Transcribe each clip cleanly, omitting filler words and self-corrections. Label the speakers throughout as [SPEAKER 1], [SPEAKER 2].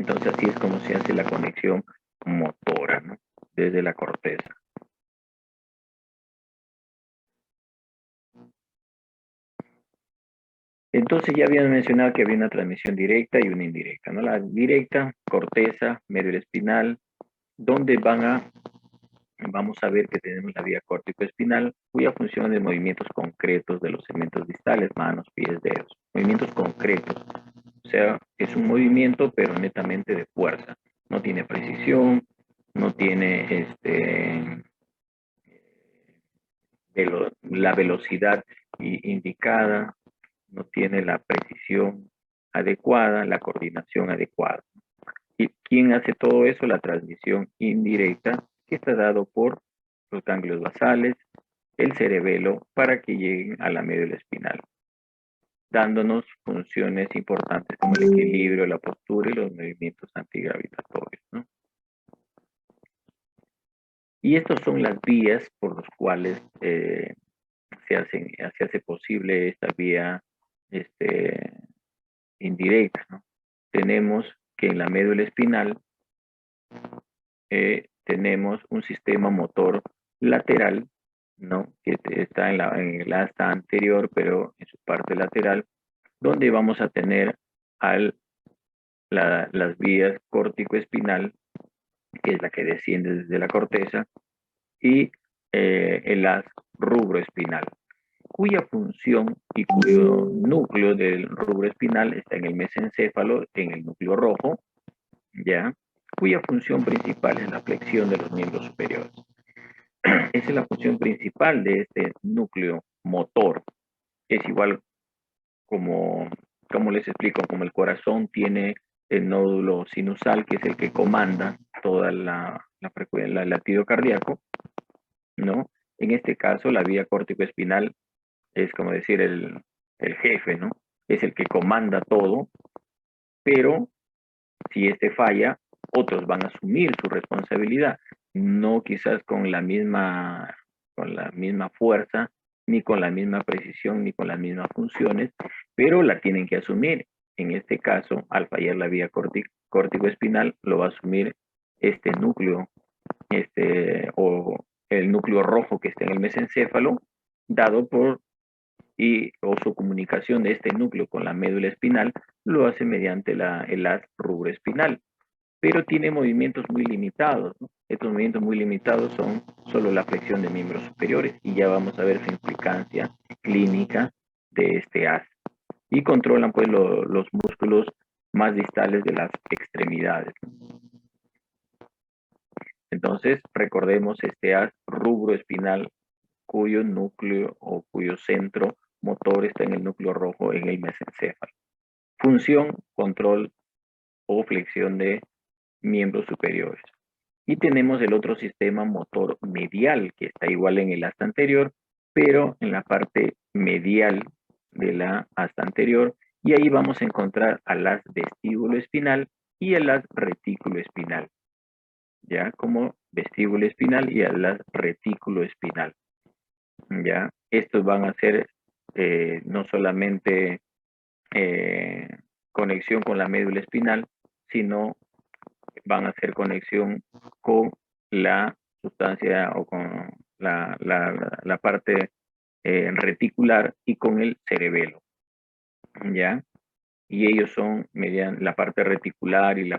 [SPEAKER 1] Entonces así es como se hace la conexión motora, ¿no? Desde la corteza. Entonces ya habían mencionado que había una transmisión directa y una indirecta, ¿no? La directa, corteza, médula espinal, donde vamos a ver que tenemos la vía córtico-espinal, cuya función es movimientos concretos de los segmentos distales, manos, pies, dedos. Movimientos concretos. O sea, es un movimiento, pero netamente de fuerza. No tiene precisión, no tiene la velocidad indicada, no tiene la precisión adecuada, la coordinación adecuada. ¿Y quién hace todo eso? La transmisión indirecta, que está dado por los ganglios basales, el cerebelo, para que lleguen a la médula espinal, dándonos funciones importantes como el equilibrio, la postura y los movimientos antigravitatorios, ¿no? Y estas son las vías por las cuales se hace posible esta vía indirecta, ¿no? Tenemos que en la médula espinal tenemos un sistema motor lateral, ¿no? Que está en el asta anterior, pero en su parte lateral, donde vamos a tener las vías córtico-espinal, que es la que desciende desde la corteza, y el haz rubroespinal, cuya función y cuyo núcleo del rubro espinal está en el mesencéfalo, en el núcleo rojo, ¿ya? Cuya función principal es la flexión de los miembros superiores. Esa es la función principal de este núcleo motor. Es igual como les explico, como el corazón tiene el nódulo sinusal, que es el que comanda toda la frecuencia, el latido cardíaco, ¿no? En este caso, la vía córtico-espinal es como decir el jefe, ¿no? Es el que comanda todo, pero si este falla, otros van a asumir su responsabilidad, no quizás con la misma fuerza, ni con la misma precisión, ni con las mismas funciones, pero la tienen que asumir. En este caso, al fallar la vía córtico-espinal, lo va a asumir este núcleo, o el núcleo rojo que está en el mesencéfalo, dado por o su comunicación de este núcleo con la médula espinal lo hace mediante el haz rubroespinal, pero tiene movimientos muy limitados, ¿no? Estos movimientos muy limitados son solo la flexión de miembros superiores, y ya vamos a ver su implicancia clínica de este haz. Y controlan pues los músculos más distales de las extremidades. Entonces, recordemos este haz rubroespinal, cuyo núcleo o cuyo centro motor está en el núcleo rojo, en el mesencéfalo. Función, control o flexión de miembros superiores. Y tenemos el otro sistema motor medial, que está igual en el asta anterior, pero en la parte medial de la asta anterior, y ahí vamos a encontrar al haz vestíbulo espinal y el haz retículo espinal, ya como vestíbulo espinal y al haz retículo espinal. ¿Ya? Estos van a ser no solamente conexión con la médula espinal, sino van a hacer conexión con la sustancia o con la parte reticular y con el cerebelo, ¿ya? Y ellos son, mediante la parte reticular y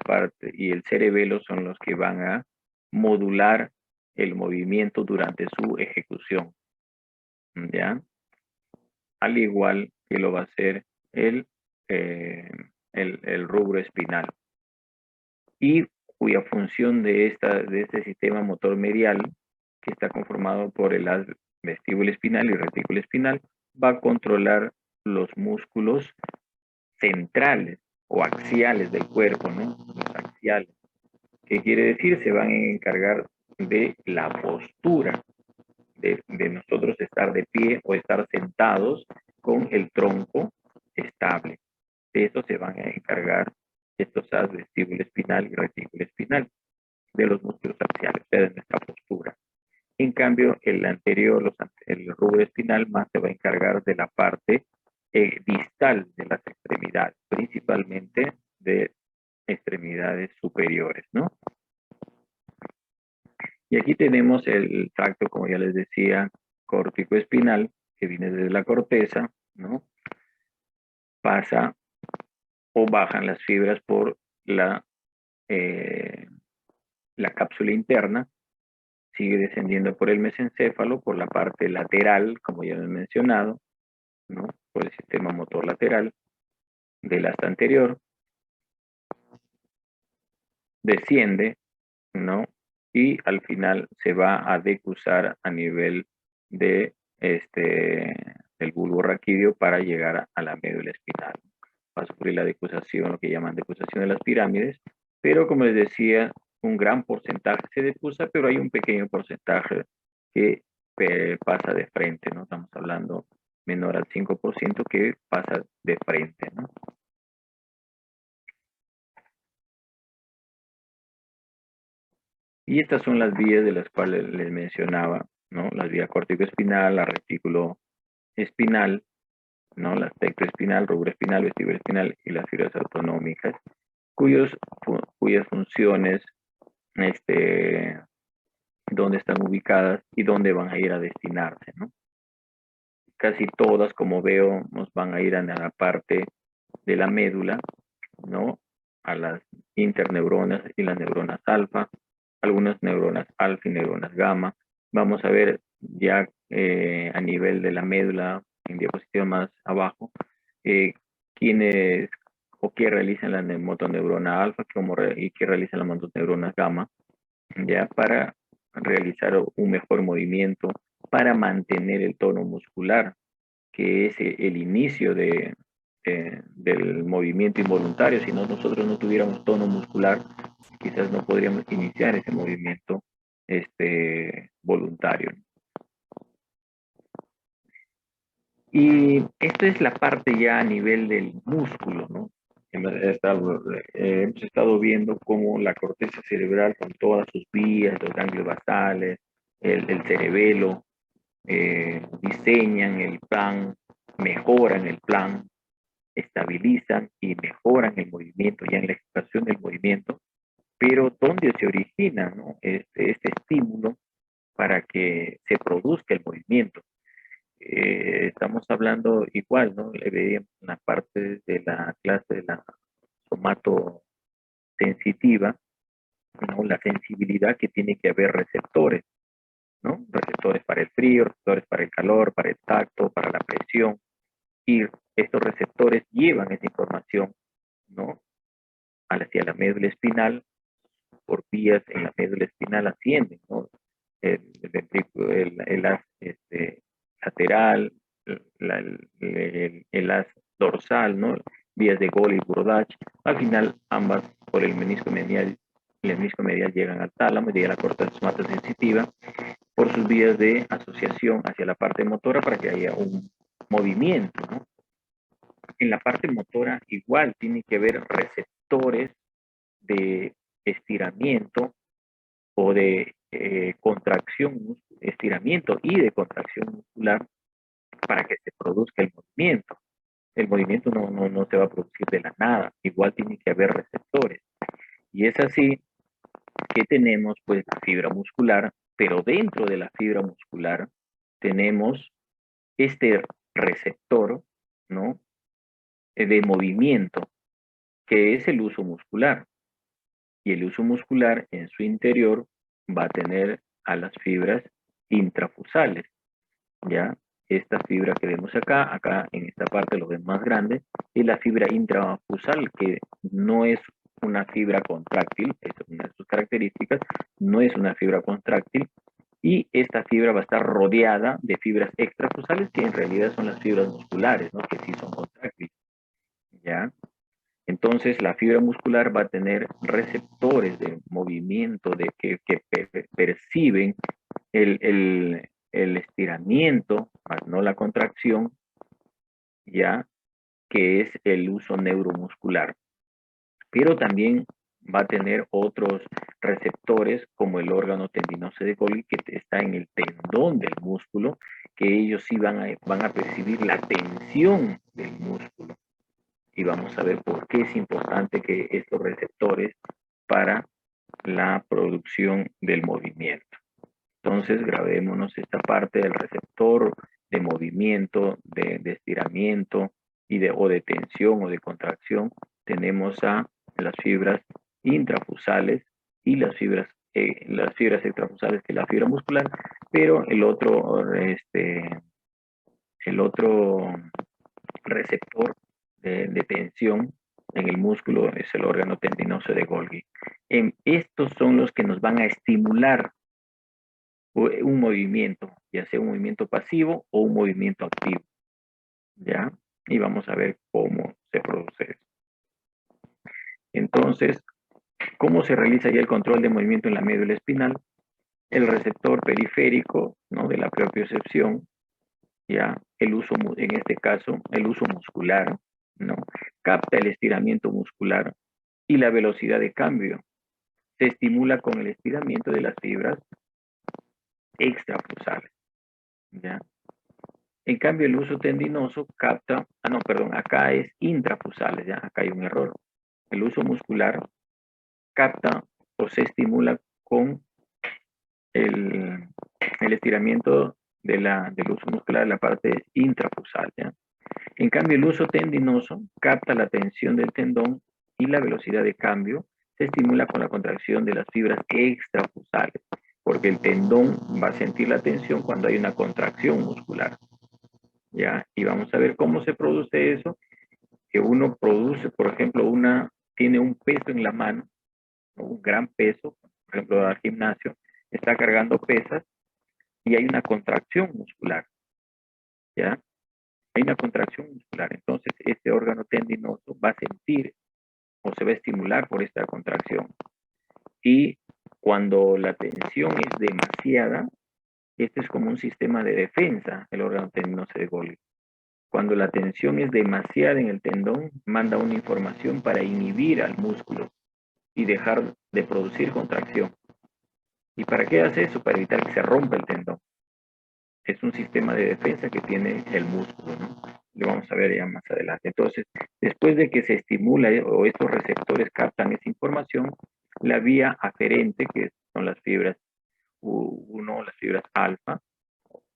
[SPEAKER 1] el cerebelo son los que van a modular el movimiento durante su ejecución, ¿ya? Al igual que lo va a hacer el rubro espinal, y cuya función de este sistema motor medial, que está conformado por el haz vestíbulo espinal y retículo espinal, va a controlar los músculos centrales o axiales del cuerpo, ¿no? Los axiales. ¿Qué quiere decir? Se van a encargar de la postura, de nosotros estar de pie o estar sentados con el tronco estable. De eso se van a encargar estos haz vestíbulo espinal y retículo espinal, de los músculos axiales, o sea, de nuestra postura. En cambio, el anterior, el rubro espinal, más se va a encargar de la parte distal de las extremidades, principalmente de extremidades superiores, ¿no? Y aquí tenemos el tracto, como ya les decía, córtico-espinal, que viene desde la corteza, ¿no? Pasa o bajan las fibras por la cápsula interna, sigue descendiendo por el mesencéfalo, por la parte lateral, como ya lo he mencionado, ¿no? Por el sistema motor lateral del asta anterior, desciende, ¿no? Y al final se va a decusar a nivel de del bulbo raquídeo para llegar a la médula espinal. Va a sufrir la decusación, lo que llaman decusación de las pirámides, pero como les decía, un gran porcentaje se decusa, pero hay un pequeño porcentaje que pasa de frente, ¿no? Estamos hablando menor al 5% que pasa de frente, ¿no? Y estas son las vías de las cuales les mencionaba, ¿no? Las vías córtico-espinal, la retículo espinal, ¿no? La aspecto espinal, rubro espinal, vestíbulo espinal y las fibras autonómicas, cuyas funciones, dónde están ubicadas y dónde van a ir a destinarse, ¿no? Casi todas, como veo, nos van a ir a la parte de la médula, ¿no? A las interneuronas y las neuronas alfa, algunas neuronas alfa y neuronas gamma. Vamos a ver ya a nivel de la médula, en diapositiva más abajo, quiénes o qué realizan la motoneurona alfa y qué realizan las motoneuronas gamma, ya para realizar un mejor movimiento, para mantener el tono muscular, que es el inicio del movimiento involuntario. Si nosotros no tuviéramos tono muscular, quizás no podríamos iniciar ese movimiento voluntario. Y esta es la parte ya a nivel del músculo, ¿no? Hemos estado viendo cómo la corteza cerebral con todas sus vías, los ganglios basales, el cerebelo, diseñan el plan, mejoran el plan, estabilizan y mejoran el movimiento, ya en la ejecución del movimiento, pero ¿dónde se origina, ¿no? este estímulo para que se produzca el movimiento? Estamos hablando igual, ¿no? Le veíamos en la parte de la clase de la somatosensitiva, ¿no? La sensibilidad que tiene que haber receptores, ¿no? Receptores para el frío, receptores para el calor, para el tacto, para la presión, y estos receptores llevan esa información, ¿no? Hacia la médula espinal, por vías en la médula espinal ascienden, ¿no? El haz lateral, el haz dorsal, ¿no? Vías de Gol y Burdach. Al final, ambas por el menisco medial llegan al tálamo y llega a la corteza somatosensitiva por sus vías de asociación hacia la parte motora para que haya un movimiento, ¿no? En la parte motora igual tiene que haber receptores de estiramiento o de contracción, estiramiento y de contracción muscular para que se produzca el movimiento. El movimiento no se va a producir de la nada, igual tiene que haber receptores. Y es así que tenemos pues la fibra muscular, pero dentro de la fibra muscular tenemos este receptor, ¿no? De movimiento, que es el uso muscular. Y el uso muscular en su interior va a tener a las fibras intrafusales, ¿ya? Esta fibra que vemos acá en esta parte lo ven más grande, es la fibra intrafusal, que no es una fibra contráctil, es una de sus características, no es una fibra contráctil, y esta fibra va a estar rodeada de fibras extrafusales, que en realidad son las fibras musculares, ¿no? Que sí son contráctiles, ¿ya? Entonces, la fibra muscular va a tener receptores de movimiento que perciben el estiramiento, más no la contracción, ya que es el uso neuromuscular. Pero también va a tener otros receptores como el órgano tendinoso de Golgi, que está en el tendón del músculo, que ellos sí van a percibir la tensión del músculo. y vamos a ver por qué es importante que estos receptores para la producción del movimiento. Entonces, grabémonos esta parte del receptor de movimiento, de estiramiento o de tensión o de contracción. Tenemos a las fibras intrafusales y las fibras extrafusales, que es la fibra muscular, pero el otro receptor de tensión en el músculo es el órgano tendinoso de Golgi. Estos son los que nos van a estimular un movimiento, ya sea un movimiento pasivo o un movimiento activo, ¿ya? Y vamos a ver cómo se produce eso. Entonces, ¿cómo se realiza ya el control de movimiento en la médula espinal? El receptor periférico, ¿no?, de la propiocepción, ya, en este caso, el uso muscular, ¿no?, capta el estiramiento muscular y la velocidad de cambio. Se estimula con el estiramiento de las fibras extrafusales, ¿ya? En cambio, el uso tendinoso capta, acá es intrafusales, ya, acá hay un error. El uso muscular capta o se estimula con el estiramiento del uso muscular de la parte intrafusal, ¿ya? En cambio, el uso tendinoso capta la tensión del tendón y la velocidad de cambio se estimula con la contracción de las fibras extrafusales, porque el tendón va a sentir la tensión cuando hay una contracción muscular, ¿ya? Y vamos a ver cómo se produce eso, que uno produce, por ejemplo, tiene un peso en la mano, un gran peso, por ejemplo, al gimnasio, está cargando pesas y hay una contracción muscular, ¿ya? Hay una contracción muscular, entonces este órgano tendinoso va a sentir o se va a estimular por esta contracción. Y cuando la tensión es demasiada, este es como un sistema de defensa, el órgano tendinoso de Golgi. Cuando la tensión es demasiada en el tendón, manda una información para inhibir al músculo y dejar de producir contracción. ¿Y para qué hace eso? Para evitar que se rompa el tendón. Es un sistema de defensa que tiene el músculo, ¿no? Lo vamos a ver ya más adelante. Entonces, después de que se estimula o estos receptores captan esa información, la vía aferente, que son las fibras 1, las fibras alfa,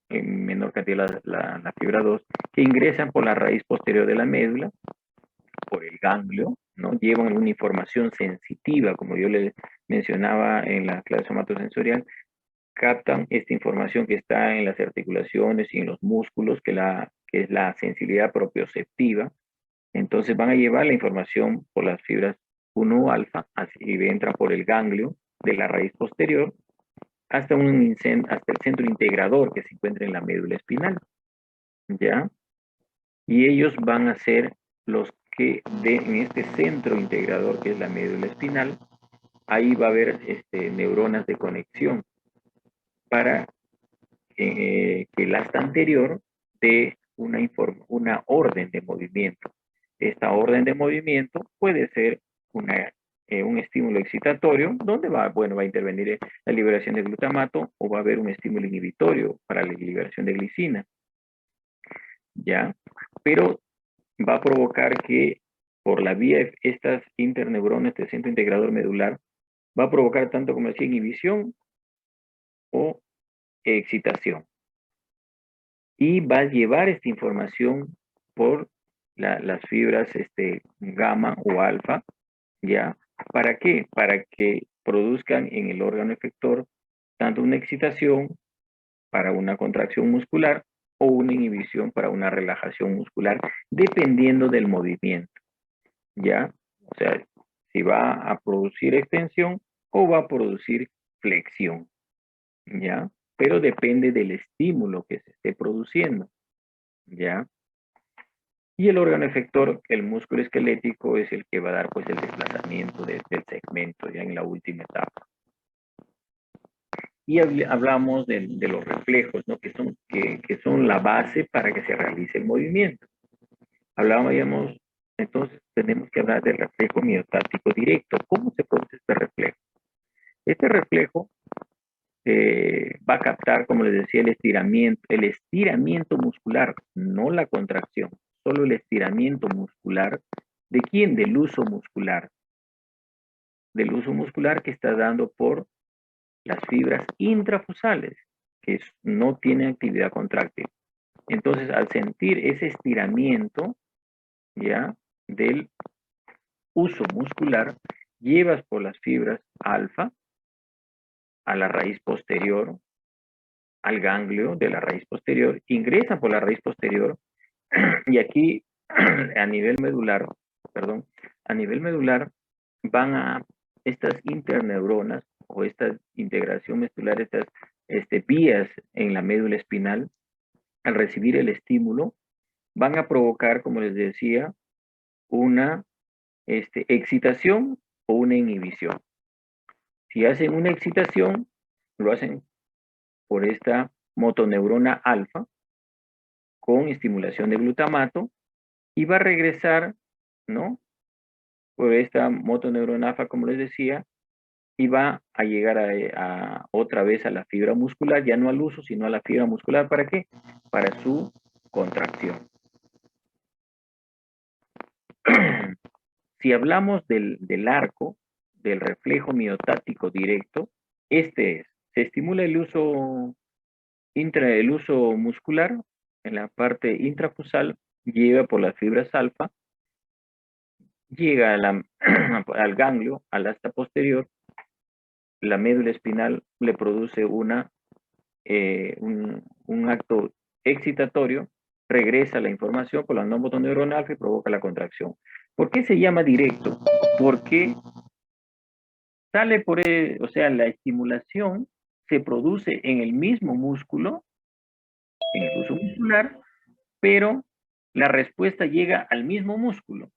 [SPEAKER 1] en menor cantidad la fibra 2, que ingresan por la raíz posterior de la médula, por el ganglio, ¿no? Llevan una información sensitiva, como yo les mencionaba en la clase somatosensorial, captan esta información que está en las articulaciones y en los músculos, que es la sensibilidad propioceptiva. Entonces van a llevar la información por las fibras 1 alfa, así entra por el ganglio de la raíz posterior, hasta el centro integrador que se encuentra en la médula espinal, ¿ya? Y ellos van a ser los que en este centro integrador que es la médula espinal, ahí va a haber neuronas de conexión para que el asta anterior dé una orden de movimiento. Esta orden de movimiento puede ser un estímulo excitatorio, donde va a intervenir la liberación de glutamato, o va a haber un estímulo inhibitorio para la liberación de glicina, ¿ya? Pero va a provocar que por la vía estas interneuronas del centro integrador medular, va a provocar tanto como decía inhibición o excitación. Y va a llevar esta información por las fibras gamma o alfa, ¿ya? ¿Para qué? Para que produzcan en el órgano efector tanto una excitación para una contracción muscular o una inhibición para una relajación muscular, dependiendo del movimiento, ¿ya? O sea, si va a producir extensión o va a producir flexión, ¿ya? Pero depende del estímulo que se esté produciendo, ¿ya? Y el órgano efector, el músculo esquelético, es el que va a dar pues el desplazamiento del segmento ya en la última etapa. Y hablamos de los reflejos, ¿no? Que son la base para que se realice el movimiento. Hablábamos, entonces tenemos que hablar del reflejo miostático directo. ¿Cómo se produce este reflejo? Este reflejo va a captar, como les decía, el estiramiento muscular, no la contracción, solo el estiramiento muscular ¿De quién? Del uso muscular. Del uso muscular que está dando por las fibras intrafusales, que no tienen actividad contráctil. Entonces, al sentir ese estiramiento, ¿ya? Del uso muscular, llevas por las fibras alfa a la raíz posterior, al ganglio de la raíz posterior, ingresan por la raíz posterior y aquí a nivel medular, perdón, a nivel medular van a estas interneuronas o esta integración medular, estas vías en la médula espinal, al recibir el estímulo, van a provocar, como les decía, una excitación o una inhibición. Si hacen una excitación, lo hacen por esta motoneurona alfa con estimulación de glutamato y va a regresar, ¿no? Por esta motoneurona alfa, como les decía, y va a llegar otra vez a la fibra muscular, ya no al uso, sino a la fibra muscular. ¿Para qué? Para su contracción. Si hablamos del arco, del reflejo miotático directo, se estimula el uso muscular en la parte intrafusal, llega por las fibras alfa, llega al ganglio, al asta posterior, la médula espinal le produce un acto excitatorio, regresa la información por la motoneuronal alfa y provoca la contracción. ¿Por qué se llama directo? Porque sale o sea, la estimulación se produce en el mismo músculo, en el uso muscular, pero la respuesta llega al mismo músculo.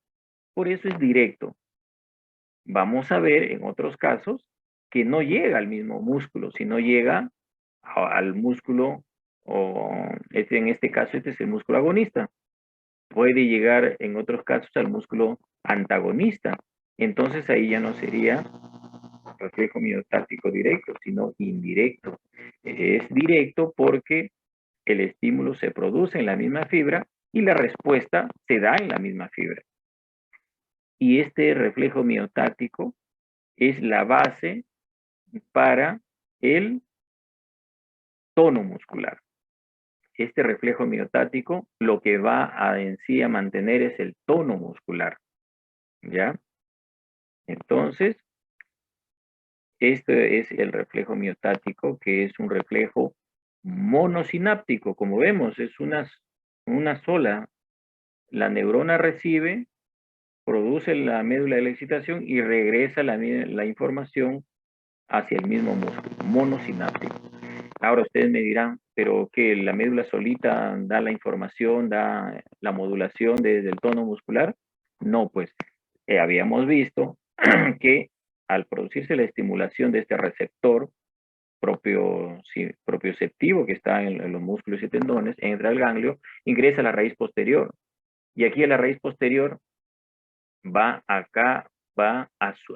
[SPEAKER 1] Por eso es directo. Vamos a ver en otros casos que no llega al mismo músculo, sino llega al músculo, en este caso este es el músculo agonista. Puede llegar en otros casos al músculo antagonista. Entonces ahí ya no sería reflejo miotático directo, sino indirecto. Es directo porque el estímulo se produce en la misma fibra y la respuesta se da en la misma fibra. Y este reflejo miotático es la base para el tono muscular. Este reflejo miotático lo que va en sí a mantener es el tono muscular, ¿ya? Entonces, este es el reflejo miotático, que es un reflejo monosináptico. Como vemos, es una sola. La neurona recibe, produce la médula de la excitación y regresa la información hacia el mismo músculo, monosináptico. Ahora ustedes me dirán, pero que la médula solita da la información, da la modulación desde el tono muscular. No, pues habíamos visto que al producirse la estimulación de este receptor propioceptivo que está en los músculos y tendones, entra al ganglio, ingresa a la raíz posterior. Y aquí a la raíz posterior va a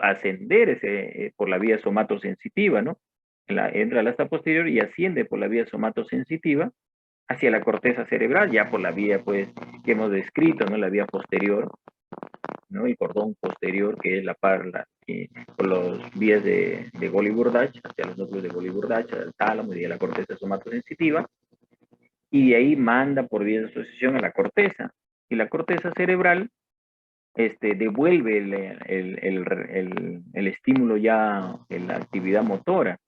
[SPEAKER 1] ascender por la vía somatosensitiva, ¿no? Entra al asta posterior y asciende por la vía somatosensitiva hacia la corteza cerebral, ya por la vía, pues, que hemos descrito, ¿no? La vía posterior, ¿no? El cordón posterior, que es por las vías de Golgi-Burdach, hacia los núcleos de Golgi-Burdach, al tálamo y de la corteza somatosensitiva, y de ahí manda por vía de asociación a la corteza. Y la corteza cerebral devuelve el estímulo ya en la actividad motora.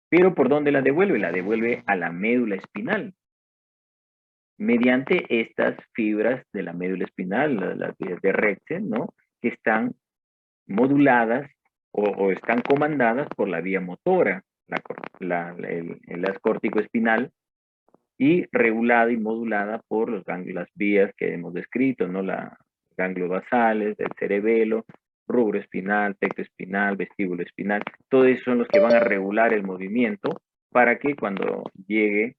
[SPEAKER 1] Pero ¿por dónde la devuelve? La devuelve a la médula espinal. Mediante estas fibras de la médula espinal, las vías de Rexen, ¿no? Que están moduladas o están comandadas por la vía motora, la corticoespinal, y regulada y modulada por las vías que hemos descrito, ¿no? Ganglios basales, del cerebelo, rubro espinal, pecto espinal, vestíbulo espinal. Todos esos son los que van a regular el movimiento para que cuando llegue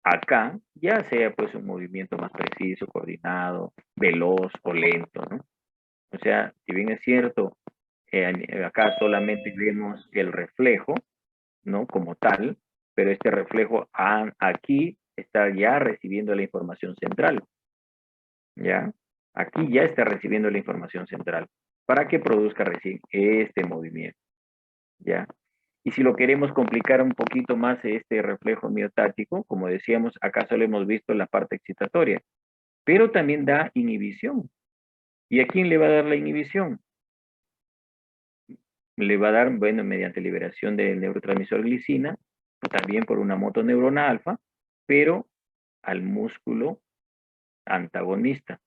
[SPEAKER 1] acá ya sea pues un movimiento más preciso, coordinado, veloz o lento, ¿no? O sea, si bien es cierto, acá solamente vemos el reflejo, ¿no? Como tal, pero este reflejo aquí está ya recibiendo la información central, ¿ya? Aquí ya está recibiendo la información central para que produzca recién este movimiento, ¿ya? Y si lo queremos complicar un poquito más este reflejo miotático, como decíamos, acá solo hemos visto la parte excitatoria, pero también da inhibición. ¿Y a quién le va a dar la inhibición? Le va a dar, bueno, mediante liberación del neurotransmisor glicina, también por una motoneurona alfa, pero al músculo antagonista.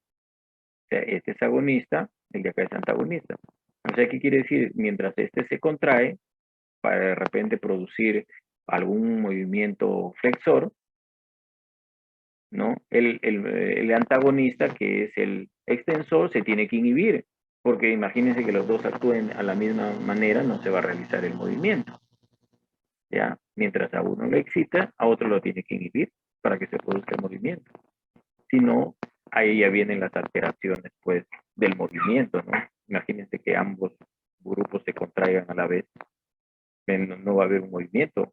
[SPEAKER 1] O sea, este es agonista, el de acá es antagonista. O sea, ¿qué quiere decir? Mientras este se contrae, para de repente producir algún movimiento flexor, ¿no? El antagonista, que es el extensor, se tiene que inhibir, porque imagínense que los dos actúen a la misma manera, no se va a realizar el movimiento, ¿ya? Mientras a uno lo excita, a otro lo tiene que inhibir para que se produzca el movimiento. Si no, ahí ya vienen las alteraciones, pues, del movimiento, ¿no? Imagínense que ambos grupos se contraigan a la vez, no va a haber un movimiento.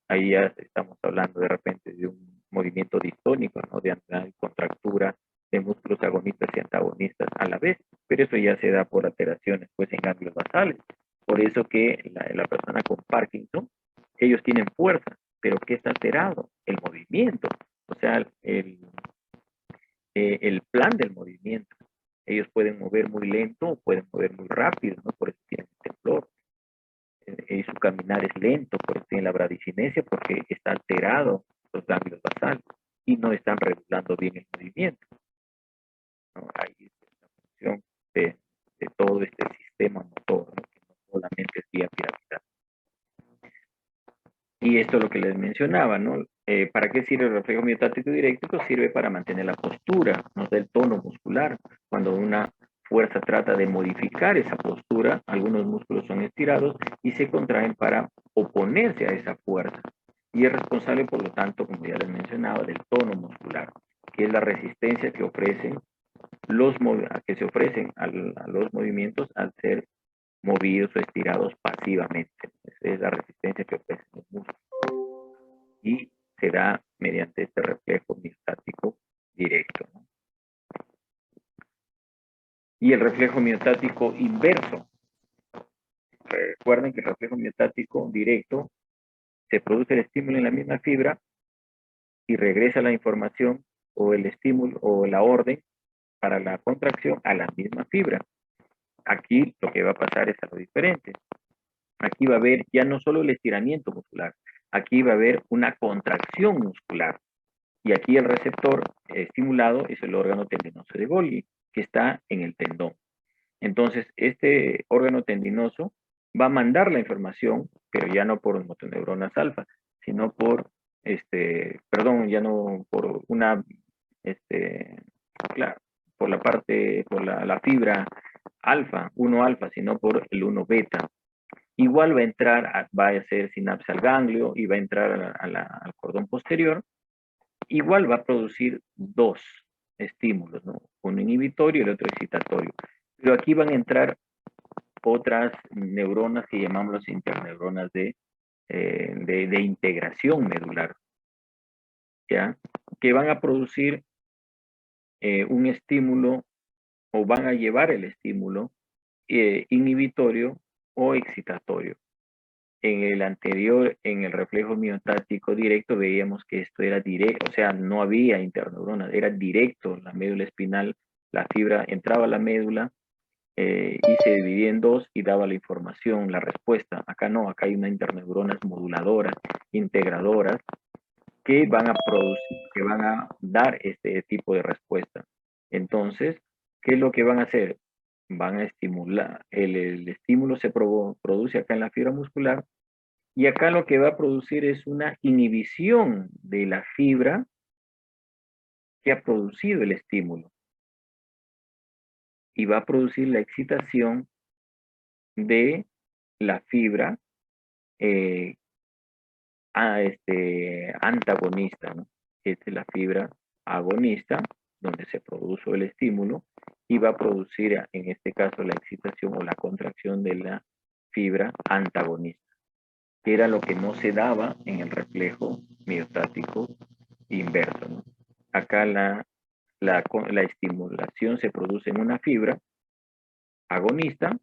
[SPEAKER 1] Ahí ya estamos hablando de repente de un movimiento distónico, ¿no? De contractura de músculos agonistas y antagonistas a la vez, pero eso ya se da por alteraciones, pues, en ganglios basales. Por eso que la persona con Parkinson, ellos tienen fuerza, pero ¿qué está alterado? El movimiento, o sea, el plan del movimiento. Ellos pueden mover muy lento o pueden mover muy rápido, ¿no? Por eso tienen temblor. Su caminar es lento, por eso tiene la bradicinesia, porque está alterado los ganglios basales y no están regulando bien el movimiento, ¿no? Ahí es la función de todo este sistema motor, ¿no? Que no solamente es vía piramidal. Y esto es lo que les mencionaba, ¿no? ¿Para qué sirve el reflejo miotático directo? Pues sirve para mantener la postura, nos da el tono muscular. Cuando una fuerza trata de modificar esa postura, algunos músculos son estirados y se contraen para oponerse a esa fuerza. Y es responsable, por lo tanto, como ya les mencionaba, del tono muscular, que es la resistencia que ofrecen que se ofrecen a los movimientos al ser movidos o estirados pasivamente. Esa es la resistencia que ofrecen los músculos y se da mediante este reflejo miostático directo, ¿no? Y el reflejo miostático inverso. Recuerden que el reflejo miostático directo se produce el estímulo en la misma fibra y regresa la información o el estímulo o la orden para la contracción a la misma fibra. Aquí lo que va a pasar es algo diferente. Aquí va a haber ya no solo el estiramiento muscular, aquí va a haber una contracción muscular. Y aquí el receptor estimulado es el órgano tendinoso de Golgi, que está en el tendón. Entonces, este órgano tendinoso va a mandar la información, pero ya no por motoneuronas alfa, sino por, perdón, ya no por una, claro, por la parte, por la fibra alfa, 1 alfa, sino por el 1 beta. Igual va a entrar, va a hacer sinapsis al ganglio y va a entrar al cordón posterior. Igual va a producir dos estímulos, ¿no? Uno inhibitorio y el otro excitatorio. Pero aquí van a entrar otras neuronas que llamamos las interneuronas de integración medular, ¿ya? Que van a producir un estímulo o van a llevar el estímulo inhibitorio o excitatorio. En el anterior, en el reflejo miotático directo, veíamos que esto era directo, o sea, no había interneuronas, era directo, la médula espinal, la fibra entraba a la médula y se dividía en dos y daba la información, la respuesta. Acá no, acá hay unas interneuronas moduladoras, integradoras, que van a producir, que van a dar este tipo de respuesta. Entonces, ¿qué es lo que van a hacer? Van a estimular, el estímulo se produce acá en la fibra muscular y acá lo que va a producir es una inhibición de la fibra que ha producido el estímulo y va a producir la excitación de la fibra eh, antagonista, ¿no? Esta es la fibra agonista, donde se produjo el estímulo, y va a producir, en este caso, la excitación o la contracción de la fibra antagonista, que era lo que no se daba en el reflejo miostático inverso, ¿no? Acá la la estimulación se produce en una fibra agonista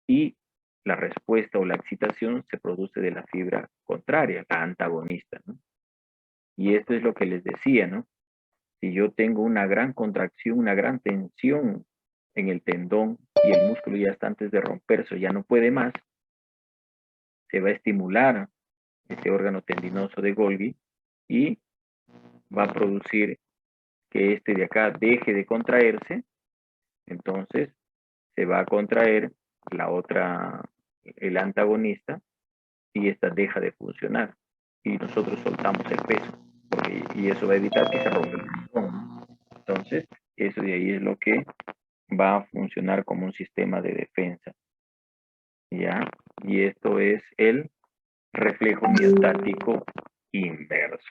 [SPEAKER 1] y la respuesta o la excitación se produce de la fibra contraria, la antagonista, ¿no? Y esto es lo que les decía, ¿no? Si yo tengo una gran contracción, una gran tensión en el tendón y el músculo ya está antes de romperse, ya no puede más, se va a estimular este órgano tendinoso de Golgi y va a producir que este de acá deje de contraerse, entonces se va a contraer la otra, el antagonista, y esta deja de funcionar. Y nosotros soltamos el peso, y eso va a evitar que se rompa el tendón, ¿no? Entonces, eso de ahí es lo que va a funcionar como un sistema de defensa, ¿ya? Y esto es el reflejo miostático inverso.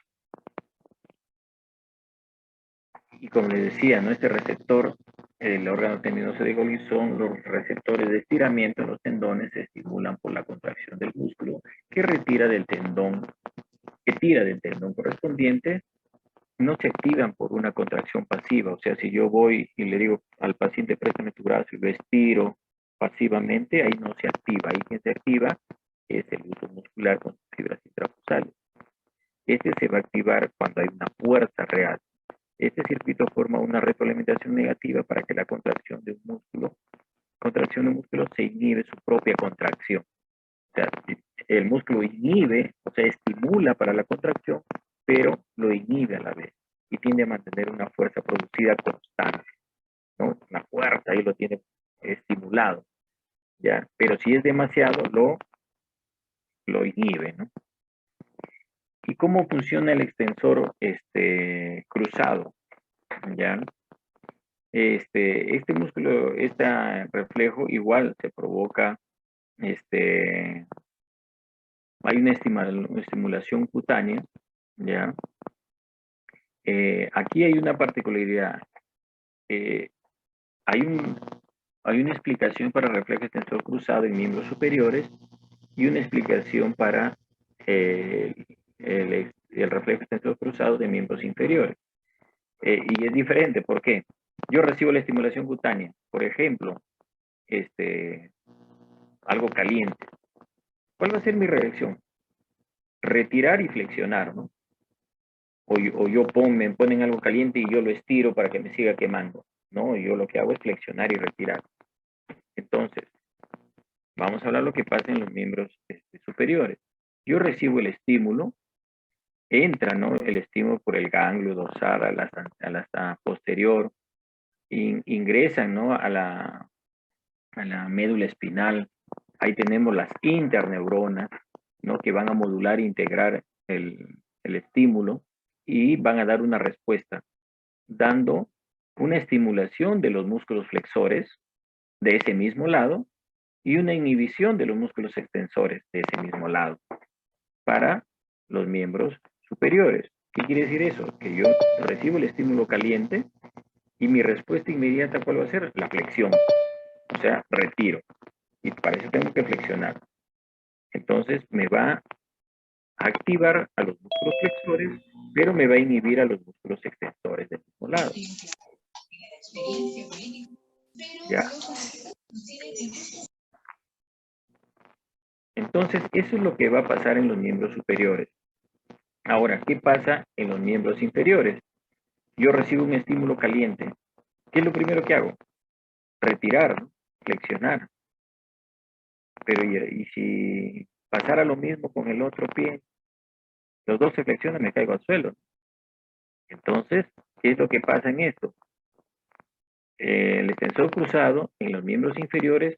[SPEAKER 1] Y como les decía, ¿no? Este receptor, el órgano tendinoso de Golgi, son los receptores de estiramiento en los tendones, se estimulan por la contracción del músculo que retira del tendón, que tira del tendón correspondiente, no se activan por una contracción pasiva. O sea, si yo voy y le digo al paciente, préstame tu brazo y lo estiro pasivamente, ahí no se activa. Ahí quien se activa es el uso muscular con fibras intrafusales. Este se va a activar cuando hay una fuerza real. Este circuito forma una retroalimentación negativa para que la contracción de un músculo se inhibe su propia contracción. O sea, el músculo inhibe, o sea, estimula para la contracción, pero lo inhibe a la vez y tiende a mantener una fuerza producida constante, ¿no? La fuerza ahí lo tiene estimulado, ¿ya? Pero si es demasiado, lo inhibe, ¿no? ¿Y cómo funciona el extensor cruzado? ¿Ya? Este músculo, este reflejo igual se provoca, hay una estimulación cutánea, ¿ya? Aquí hay una particularidad. Eh, hay una explicación para reflejo extensor cruzado en miembros superiores y una explicación para el reflejo extensor cruzado de miembros inferiores. Y es diferente, ¿por qué? Yo recibo la estimulación cutánea, por ejemplo, algo caliente. ¿Cuál va a ser mi reacción? Retirar y flexionar, ¿no? O me ponen algo caliente y yo lo estiro para que me siga quemando. No, yo lo que hago es flexionar y retirar. Entonces, vamos a hablar lo que pasa en los miembros superiores. Yo recibo el estímulo, entra, ¿no? El estímulo por el ganglio dorsal a la posterior, ingresan, ¿no? A la médula espinal. Ahí tenemos las interneuronas, ¿no? Que van a modular e integrar el estímulo y van a dar una respuesta, dando una estimulación de los músculos flexores de ese mismo lado y una inhibición de los músculos extensores de ese mismo lado para los miembros superiores. ¿Qué quiere decir eso? Que yo recibo el estímulo caliente y mi respuesta inmediata, ¿cuál va a ser? La flexión, o sea, retiro. Y para eso tengo que flexionar. Entonces me va a activar a los músculos flexores, pero me va a inhibir a los músculos extensores del mismo lado. ¿Ya? Entonces, eso es lo que va a pasar en los miembros superiores. Ahora, ¿qué pasa en los miembros inferiores? Yo recibo un estímulo caliente. ¿Qué es lo primero que hago? Retirar, flexionar. Pero, ¿y si pasara lo mismo con el otro pie? Los dos se flexionan, me caigo al suelo. Entonces, ¿qué es lo que pasa en esto? El extensor cruzado en los miembros inferiores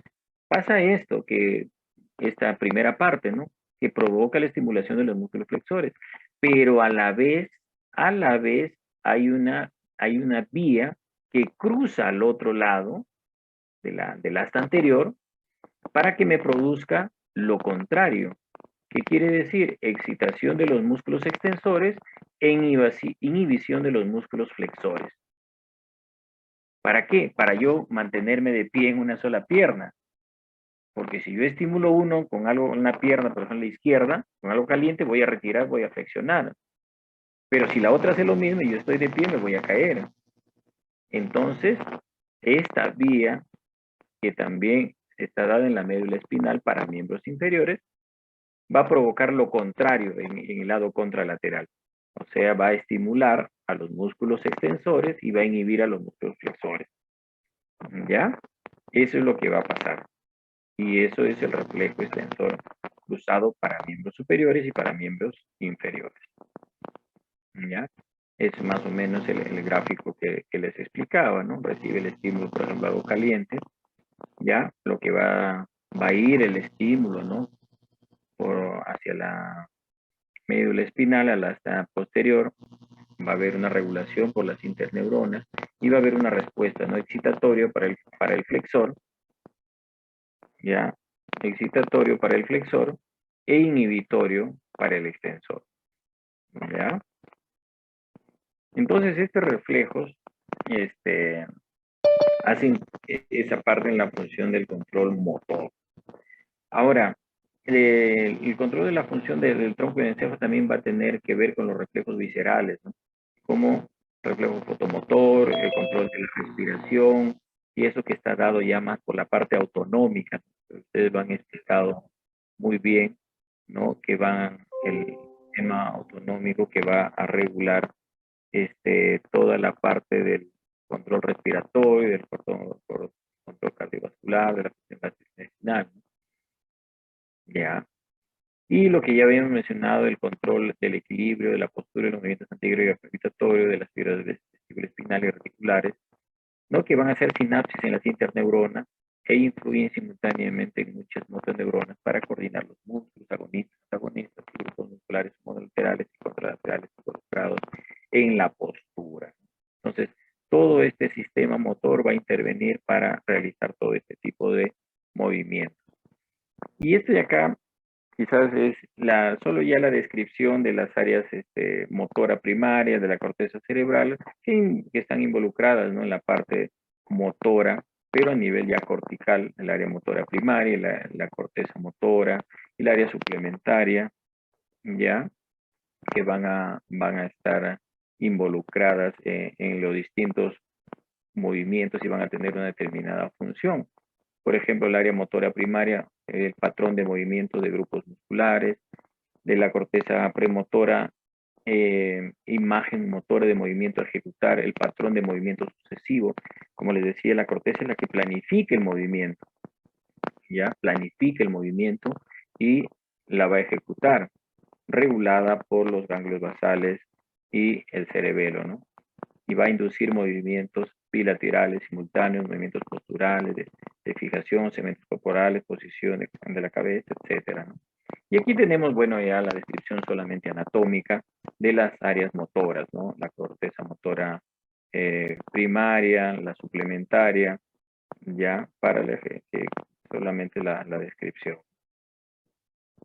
[SPEAKER 1] pasa esto, que esta primera parte, ¿no? Que provoca la estimulación de los músculos flexores, pero a la vez hay una vía que cruza al otro lado del asta anterior para que me produzca lo contrario. ¿Qué quiere decir? Excitación de los músculos extensores e inhibición de los músculos flexores. ¿Para qué? Para yo mantenerme de pie en una sola pierna. Porque si yo estimulo uno con algo en la pierna, por ejemplo en la izquierda, con algo caliente, voy a retirar, voy a flexionar. Pero si la otra hace lo mismo y yo estoy de pie, me voy a caer. Entonces, esta vía, que también está dada en la médula espinal para miembros inferiores, va a provocar lo contrario en el lado contralateral. O sea, va a estimular a los músculos extensores y va a inhibir a los músculos flexores. ¿Ya? Eso es lo que va a pasar. Y eso es el reflejo extensor cruzado para miembros superiores y para miembros inferiores. ¿Ya? Es más o menos el gráfico que les explicaba, ¿no? Recibe el estímulo, por ejemplo, algo caliente, ¿ya? Lo que va a ir el estímulo, ¿no? Hacia la médula espinal, a la posterior, va a haber una regulación por las interneuronas y va a haber una respuesta, ¿no? Excitatorio para el flexor, ¿ya? Excitatorio para el flexor e inhibitorio para el extensor, ¿ya? Entonces, estos reflejos hacen esa parte en la función del control motor. Ahora, el control de la función del tronco y del encéfalo también va a tener que ver con los reflejos viscerales, ¿no? Como reflejo fotomotor, el control de la respiración, y eso que está dado ya más por la parte autonómica. Ustedes lo han explicado muy bien, ¿no? Que van el tema autonómico que va a regular toda la parte del control respiratorio, del control cardiovascular, de la función gastrointestinal, ¿no? Ya. Y lo que ya habíamos mencionado, el control del equilibrio, de la postura, de los movimientos anteriores y gravitatorios, de las fibras vestibular espinal y reticulares, ¿no? Que van a hacer sinapsis en las interneuronas e influyen simultáneamente en muchas motoneuronas para coordinar los músculos, agonistas, antagonistas, grupos musculares monolaterales y contralaterales involucrados en la postura. Entonces, todo este sistema motor va a intervenir para realizar todo este tipo de movimientos. Y esto de acá quizás es solo ya la descripción de las áreas motora primaria de la corteza cerebral que están involucradas, ¿no? En la parte motora, pero a nivel ya cortical, el área motora primaria, la corteza motora, el área suplementaria, ya, que van a estar involucradas en los distintos movimientos y van a tener una determinada función. Por ejemplo, el área motora primaria, el patrón de movimiento de grupos musculares, de la corteza premotora, imagen motora de movimiento a ejecutar, el patrón de movimiento sucesivo. Como les decía, la corteza es la que planifica el movimiento, ¿ya? Planifica el movimiento y la va a ejecutar, regulada por los ganglios basales y el cerebelo, ¿no? Y va a inducir movimientos bilaterales, simultáneos, movimientos posturales, de fijación, segmentos corporales, posición de la cabeza, etcétera, ¿no? Y aquí tenemos, bueno, ya la descripción solamente anatómica de las áreas motoras, ¿no? La corteza motora primaria, la suplementaria, ya para solamente la descripción.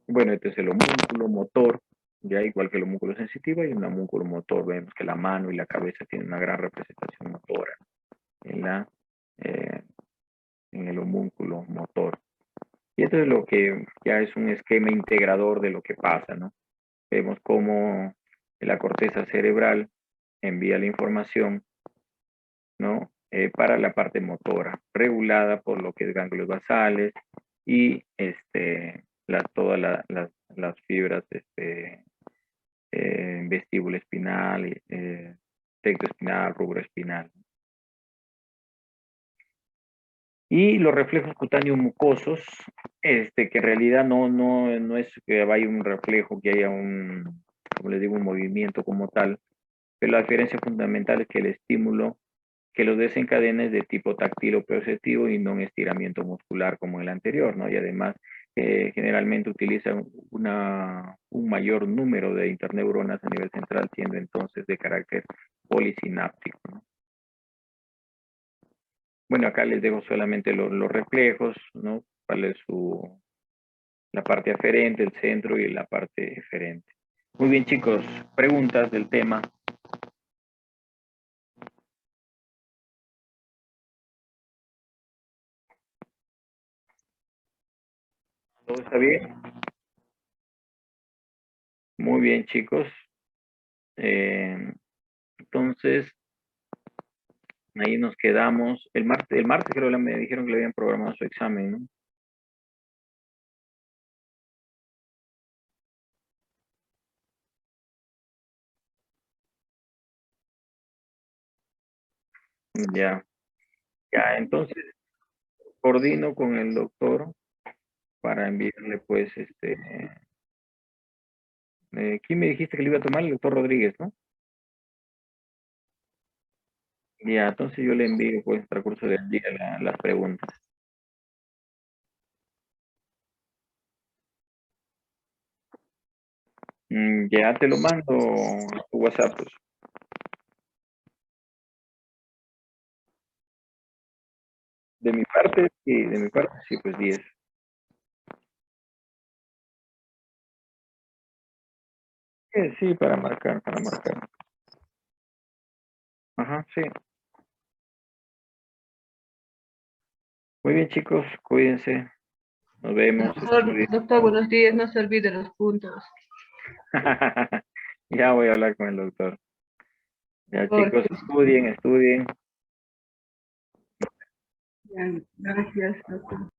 [SPEAKER 1] Bueno, este es el homúnculo motor, ya igual que el homúnculo sensitivo, hay un homúnculo motor. Vemos que la mano y la cabeza tienen una gran representación motora eh, en el homúnculo motor. Y esto es lo que ya es un esquema integrador de lo que pasa, ¿no? Vemos cómo la corteza cerebral envía la información, ¿no? Para la parte motora, regulada por lo que es ganglios basales y todas las fibras vestíbulo espinal, tecto espinal, rubro espinal. Y los reflejos cutáneos mucosos, que en realidad no es que vaya un reflejo, que haya como les digo, un movimiento como tal, pero la diferencia fundamental es que el estímulo que lo desencadena es de tipo táctil o perceptivo y no un estiramiento muscular como el anterior, ¿no? Y además, generalmente utiliza un mayor número de interneuronas a nivel central, siendo entonces de carácter polisináptico, ¿no? Bueno, acá les dejo solamente los reflejos, ¿no? ¿Cuál es la parte aferente, el centro y la parte eferente? Muy bien, chicos, preguntas del tema. ¿Todo está bien? Muy bien, chicos. Entonces, Ahí nos quedamos. El martes creo que me dijeron que le habían programado su examen, ¿no? Ya, ya, entonces coordino con el doctor para enviarle, pues, ¿quién me dijiste que le iba a tomar? El doctor Rodríguez, ¿no? Ya, entonces yo le envío, pues, en transcurso del día las preguntas. Ya te lo mando a tu WhatsApp, pues. De mi parte, sí, pues 10. Sí, para marcar, para marcar. Ajá, sí. Muy bien, chicos, cuídense. Nos vemos.
[SPEAKER 2] Doctor, buenos días, no se olvide los puntos.
[SPEAKER 1] Ya voy a hablar con el doctor. Ya, chicos,
[SPEAKER 2] Porque,
[SPEAKER 1] estudien, estudien.
[SPEAKER 2] gracias, doctor.